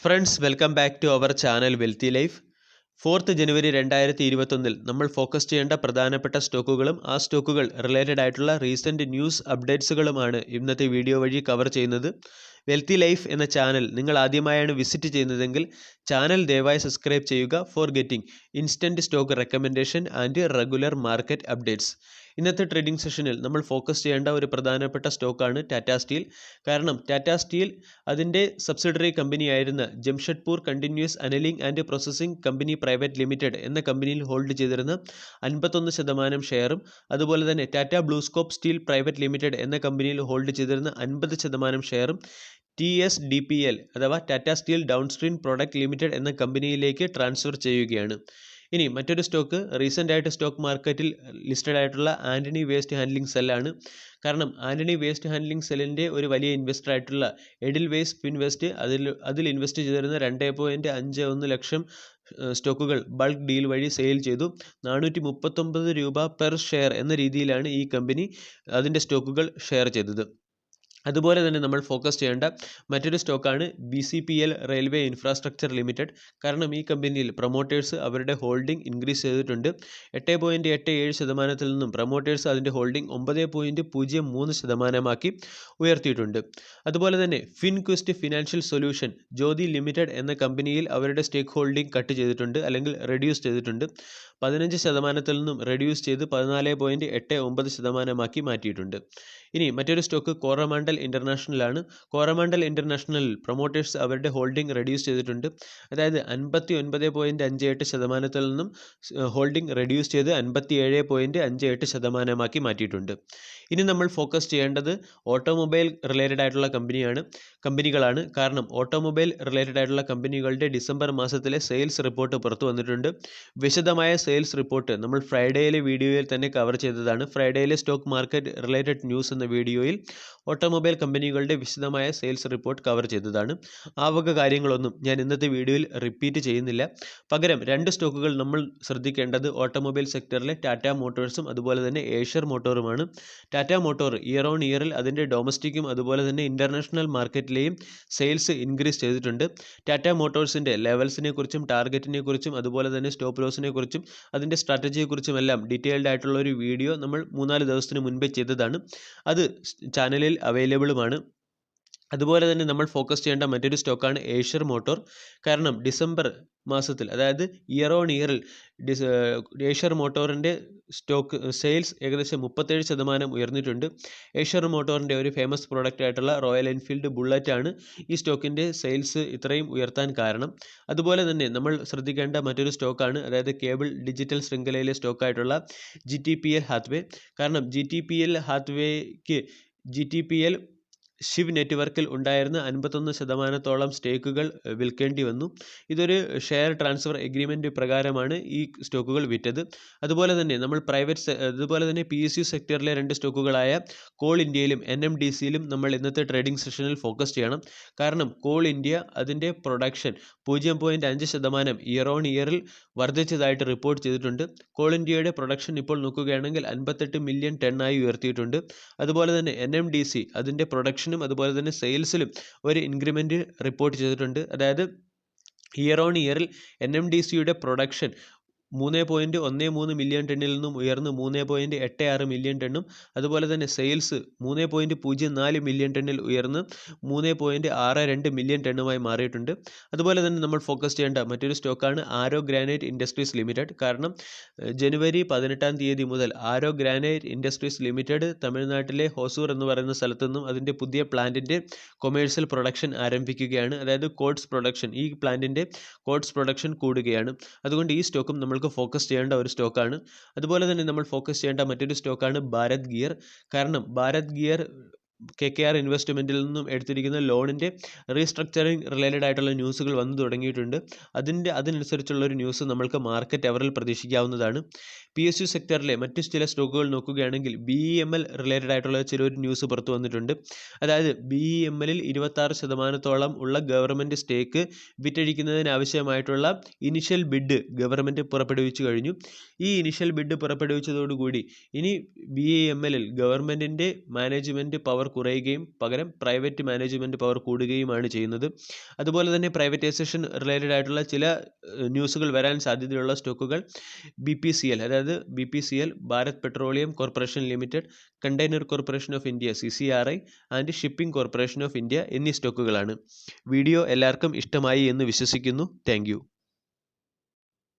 Friends welcome back to our channel wealthy life. 4th ജനുവരി 2021 നമ്മൾ focus ചെയ്യേണ്ട പ്രധാനപ്പെട്ട സ്റ്റോക്കുകളും ആ സ്റ്റോക്കുകൾ റിലേറ്റഡ് ആയിട്ടുള്ള റീസെൻറ്റ് ന്യൂസ് അപ്ഡേറ്റ്സുകളുമാണ് ഇന്നത്തെ വീഡിയോ വഴി കവർ ചെയ്യുന്നത്. വെൽത്തി ലൈഫ് എന്ന ചാനൽ നിങ്ങൾ ആദ്യമായാണ് വിസിറ്റ് ചെയ്യുന്നതെങ്കിൽ ചാനൽ ദയവായി സബ്സ്ക്രൈബ് ചെയ്യുക for getting instant stock recommendation and regular market updates. ഇന്നത്തെ ട്രേഡിംഗ് സെഷനിൽ നമ്മൾ ഫോക്കസ് ചെയ്യേണ്ട ഒരു പ്രധാനപ്പെട്ട സ്റ്റോക്കാണ് ടാറ്റ സ്റ്റീൽ. കാരണം ടാറ്റ സ്റ്റീൽ അതിൻ്റെ സബ്സിഡറി കമ്പനിയായിരുന്ന Jamshedpur continuous annealing and processing company private limited എന്ന കമ്പനിയിൽ ഹോൾഡ് ചെയ്തിരുന്ന 51% ഷെയറും അതുപോലെ തന്നെ Tata BlueScope steel private limited എന്ന കമ്പനിയിൽ ഹോൾഡ് ചെയ്തിരുന്ന 50% ഷെയറും TSDPL അഥവാ Tata steel downstream product limited എന്ന കമ്പനിയിലേക്ക് ട്രാൻസ്ഫർ ചെയ്യുകയാണ്. ഇനി മറ്റൊരു സ്റ്റോക്ക് റീസെൻ്റ് ആയിട്ട് സ്റ്റോക്ക് മാർക്കറ്റിൽ ലിസ്റ്റഡ് ആയിട്ടുള്ള ആൻ്റണി വേസ്റ്റ് ഹാൻഡ്ലിംഗ് സെല്ലാണ്. കാരണം ആൻ്റണി വേസ്റ്റ് ഹാൻഡ്ലിംഗ് സെല്ലിൻ്റെ ഒരു വലിയ ഇൻവെസ്റ്റർ ആയിട്ടുള്ള എഡിൽവേസ് ഫിൻവെസ്റ്റ് അതിൽ ഇൻവെസ്റ്റ് ചെയ്തിരുന്ന 2.51 ലക്ഷം സ്റ്റോക്കുകൾ ബൾക്ക് ഡീൽ വഴി സെയിൽ ചെയ്തു. 439 രൂപ പെർ ഷെയർ എന്ന രീതിയിലാണ് ഈ കമ്പനി അതിൻ്റെ സ്റ്റോക്കുകൾ ഷെയർ ചെയ്തത്. അതുപോലെ തന്നെ നമ്മൾ ഫോക്കസ് ചെയ്യേണ്ട മറ്റൊരു സ്റ്റോക്കാണ് BCPL റെയിൽവേ ഇൻഫ്രാസ്ട്രക്ചർ ലിമിറ്റഡ്. കാരണം ഈ കമ്പനിയിൽ പ്രൊമോട്ടേഴ്സ് അവരുടെ ഹോൾഡിംഗ് ഇൻക്രീസ് ചെയ്തിട്ടുണ്ട്. 8.87% നിന്നും പ്രൊമോട്ടേഴ്സ് അതിൻ്റെ ഹോൾഡിംഗ് 9.03% ഉയർത്തിയിട്ടുണ്ട്. അതുപോലെ തന്നെ ഫിൻക്വിസ്റ്റ് ഫിനാൻഷ്യൽ സൊല്യൂഷൻ ജ്യോതി ലിമിറ്റഡ് എന്ന കമ്പനിയിൽ അവരുടെ സ്റ്റേക്ക് ഹോൾഡിംഗ് കട്ട് ചെയ്തിട്ടുണ്ട്, അല്ലെങ്കിൽ റെഡ്യൂസ് ചെയ്തിട്ടുണ്ട്. 15% നിന്നും റെഡ്യൂസ് ചെയ്ത് 14.89% മാറ്റിയിട്ടുണ്ട്. ഇനി മറ്റൊരു സ്റ്റോക്ക് കോറമണ്ടൽ ഇൻ്റർനാഷണൽ ആണ്. കോറമണ്ടൽ ഇൻ്റർനാഷണലിൽ പ്രൊമോട്ടേഴ്സ് അവരുടെ ഹോൾഡിംഗ് റെഡ്യൂസ് ചെയ്തിട്ടുണ്ട്. അതായത് 59.58% നിന്നും ഹോൾഡിംഗ് റെഡ്യൂസ് ചെയ്ത് 57.58% മാറ്റിയിട്ടുണ്ട്. ഇനി നമ്മൾ ഫോക്കസ് ചെയ്യേണ്ടത് ഓട്ടോമൊബൈൽ റിലേറ്റഡ് ആയിട്ടുള്ള കമ്പനികളാണ്. കാരണം ഓട്ടോമൊബൈൽ റിലേറ്റഡ് ആയിട്ടുള്ള കമ്പനികളുടെ ഡിസംബർ മാസത്തിലെ സെയിൽസ് റിപ്പോർട്ട് പുറത്തു വന്നിട്ടുണ്ട്. വിശദമായ സെയിൽസ് റിപ്പോർട്ട് നമ്മൾ ഫ്രൈഡേയിലെ വീഡിയോയിൽ തന്നെ കവർ ചെയ്തതാണ്. ഫ്രൈഡേയിലെ സ്റ്റോക്ക് മാർക്കറ്റ് റിലേറ്റഡ് ന്യൂസ് എന്ന വീഡിയോയിൽ ഓട്ടോമൊബൈൽ കമ്പനികളുടെ വിശദമായ സെയിൽസ് റിപ്പോർട്ട് കവർ ചെയ്തതാണ്. ആ വക കാര്യങ്ങളൊന്നും ഞാൻ ഇന്നത്തെ വീഡിയോയിൽ റിപ്പീറ്റ് ചെയ്യുന്നില്ല. പകരം 2 സ്റ്റോക്കുകൾ നമ്മൾ ശ്രദ്ധിക്കേണ്ടത് ഓട്ടോമൊബൈൽ സെക്ടറിലെ ടാറ്റ മോട്ടോഴ്സും അതുപോലെ തന്നെ ഏഷ്യർ മോട്ടോറുമാണ്. ടാറ്റ മോട്ടോർ ഇയർ ഓൺ ഇയറിൽ അതിൻ്റെ ഡൊമസ്റ്റിക്കും അതുപോലെ തന്നെ ഇൻ്റർനാഷണൽ മാർക്കറ്റിലെയും സെയിൽസ് ഇൻക്രീസ് ചെയ്തിട്ടുണ്ട്. ടാറ്റ മോട്ടോഴ്സിൻ്റെ ലെവൽസിനെ കുറിച്ചും ടാർഗറ്റിനെ കുറിച്ചും അതുപോലെ തന്നെ സ്റ്റോപ്പ് ലോസിനെ കുറിച്ചും അതിൻ്റെ സ്ട്രാറ്റജിയെക്കുറിച്ചും എല്ലാം ഡീറ്റെയിൽഡ് ആയിട്ടുള്ള ഒരു വീഡിയോ നമ്മൾ 3-4 ദിവസത്തിന് മുൻപേ ചെയ്തതാണ്. അത് ചാനലിൽ അവൈലബിളുമാണ്. അതുപോലെ തന്നെ നമ്മൾ ഫോക്കസ് ചെയ്യേണ്ട മറ്റൊരു സ്റ്റോക്കാണ് ഏഷ്യർ മോട്ടോർ. കാരണം ഡിസംബർ മാസത്തിൽ, അതായത് ഇയർ ഓൺ ഇയറിൽ ഏഷ്യർ മോട്ടോറിൻ്റെ സ്റ്റോക്ക് സെയിൽസ് ഏകദേശം 37% ഉയർന്നിട്ടുണ്ട്. ഏഷ്യർ മോട്ടോറിൻ്റെ ഒരു ഫേമസ് പ്രോഡക്റ്റ് ആയിട്ടുള്ള റോയൽ എൻഫീൽഡ് ബുള്ളറ്റ് ആണ് ഈ സ്റ്റോക്കിൻ്റെ സെയിൽസ് ഇത്രയും ഉയർത്താൻ കാരണം. അതുപോലെ തന്നെ നമ്മൾ ശ്രദ്ധിക്കേണ്ട മറ്റൊരു സ്റ്റോക്കാണ്, അതായത് കേബിൾ ഡിജിറ്റൽ ശൃംഖലയിലെ സ്റ്റോക്കായിട്ടുള്ള GTPL ഹാത്വേ. കാരണം GTPL ഷിവ് നെറ്റ്വർക്കിൽ ഉണ്ടായിരുന്ന 51% സ്റ്റേക്കുകൾ വിൽക്കേണ്ടി വന്നു. ഇതൊരു ഷെയർ ട്രാൻസ്ഫർ എഗ്രിമെൻ്റ് പ്രകാരമാണ് ഈ സ്റ്റോക്കുകൾ വിറ്റത്. അതുപോലെ തന്നെ PSU സെക്ടറിലെ 2 സ്റ്റോക്കുകളായ കോൾ ഇന്ത്യയിലും NMDCയിലും നമ്മൾ ഇന്നത്തെ ട്രേഡിംഗ് സെഷനിൽ ഫോക്കസ് ചെയ്യണം. കാരണം കോൾ ഇന്ത്യ അതിൻ്റെ പ്രൊഡക്ഷൻ 0.5% ഇയർ ഓൺ ഇയറിൽ വർദ്ധിച്ചതായിട്ട് റിപ്പോർട്ട് ചെയ്തിട്ടുണ്ട്. കോൾ ഇന്ത്യയുടെ പ്രൊഡക്ഷൻ ഇപ്പോൾ നോക്കുകയാണെങ്കിൽ 58 മില്യൺ ടണ്ണായി ഉയർത്തിയിട്ടുണ്ട്. അതുപോലെ തന്നെ NMDC അതിൻ്റെ പ്രൊഡക്ഷനും അതുപോലെ തന്നെ സെയിൽസിലും ഒരു ഇൻക്രിമെൻ്റ് റിപ്പോർട്ട് ചെയ്തിട്ടുണ്ട്. അതായത് ഇയർ ഓൺ ഇയറിൽ NMDCയുടെ പ്രൊഡക്ഷൻ 3.13 മില്യൺ ടണ്ണിൽ നിന്നും ഉയർന്ന് 3.86 മില്യൺ ടണ്ണും അതുപോലെ തന്നെ സെയിൽസ് 3.04 മില്യൺ ടണ്ണിൽ ഉയർന്ന് 3.62 മില്യൺ ടണ്ണുമായി മാറിയിട്ടുണ്ട്. അതുപോലെ തന്നെ നമ്മൾ ഫോക്കസ് ചെയ്യേണ്ട മറ്റൊരു സ്റ്റോക്കാണ് ആരോ ഗ്രാനൈറ്റ് ഇൻഡസ്ട്രീസ് ലിമിറ്റഡ്. കാരണം ജനുവരി 18 മുതൽ ആരോ ഗ്രാനൈറ്റ് ഇൻഡസ്ട്രീസ് ലിമിറ്റഡ് തമിഴ്നാട്ടിലെ ഹൊസൂർ എന്ന് പറയുന്ന സ്ഥലത്തു നിന്നും അതിൻ്റെ പുതിയ പ്ലാന്റിൻ്റെ കൊമേഴ്സ്യൽ പ്രൊഡക്ഷൻ ആരംഭിക്കുകയാണ്. അതായത് കോഡ്സ് പ്രൊഡക്ഷൻ, ഈ പ്ലാന്റിൻ്റെ കോഡ്സ് പ്രൊഡക്ഷൻ കൂടുകയാണ്. അതുകൊണ്ട് ഈ സ്റ്റോക്കും നമ്മൾക്ക് ഫോക്കസ് ചെയ്യേണ്ട ഒരു സ്റ്റോക്കാണ്. അതുപോലെ തന്നെ നമ്മൾ ഫോക്കസ് ചെയ്യേണ്ട മറ്റൊരു സ്റ്റോക്കാണ് ഭാരത് ഗിയർ. കാരണം ഭാരത് ഗിയർ KKR ഇൻവെസ്റ്റ്മെൻറ്റിൽ നിന്നും എടുത്തിരിക്കുന്ന ലോണിൻ്റെ റീസ്ട്രക്ചറിങ് റിലേറ്റഡ് ആയിട്ടുള്ള ന്യൂസുകൾ വന്നു തുടങ്ങിയിട്ടുണ്ട്. അതിനനുസരിച്ചുള്ളൊരു ന്യൂസ് നമ്മൾക്ക് മാർക്കറ്റ് അവറിൽ പ്രതീക്ഷിക്കാവുന്നതാണ്. PSU സെക്ടറിലെ മറ്റു ചില സ്റ്റോക്കുകൾ നോക്കുകയാണെങ്കിൽ BEML റിലേറ്റഡ് ആയിട്ടുള്ള ചിലൊരു ന്യൂസ് പുറത്തു വന്നിട്ടുണ്ട്. അതായത് BEMLൽ 26% ഉള്ള ഗവൺമെൻറ് സ്റ്റേക്ക് വിറ്റഴിക്കുന്നതിനാവശ്യമായിട്ടുള്ള ഇനിഷ്യൽ ബിഡ് ഗവൺമെൻറ് പുറപ്പെടുവിച്ചു കഴിഞ്ഞു. ഈ ഇനിഷ്യൽ ബിഡ് പുറപ്പെടുവിച്ചതോടുകൂടി ഇനി BEMLൽ ഗവൺമെൻറ്റിൻ്റെ മാനേജ്മെൻറ്റ് പവർ കുറയുകയും പകരം പ്രൈവറ്റ് മാനേജ്മെൻറ്റ് പവർ കൂടുകയുമാണ് ചെയ്യുന്നത്. അതുപോലെ തന്നെ പ്രൈവറ്റൈസേഷൻ റിലേറ്റഡ് ആയിട്ടുള്ള ചില ന്യൂസുകൾ വരാൻ സാധ്യതയുള്ള സ്റ്റോക്കുകൾ BPCL, അതായത് BPCL, Bharat petroleum corporation limited, container corporation of India CCRI and shipping corporation of India എന്നീ സ്റ്റോക്കുകളാണ്. വീഡിയോ എല്ലാവർക്കും ഇഷ്ടമായി എന്ന് വിശ്വസിക്കുന്നു. താങ്ക്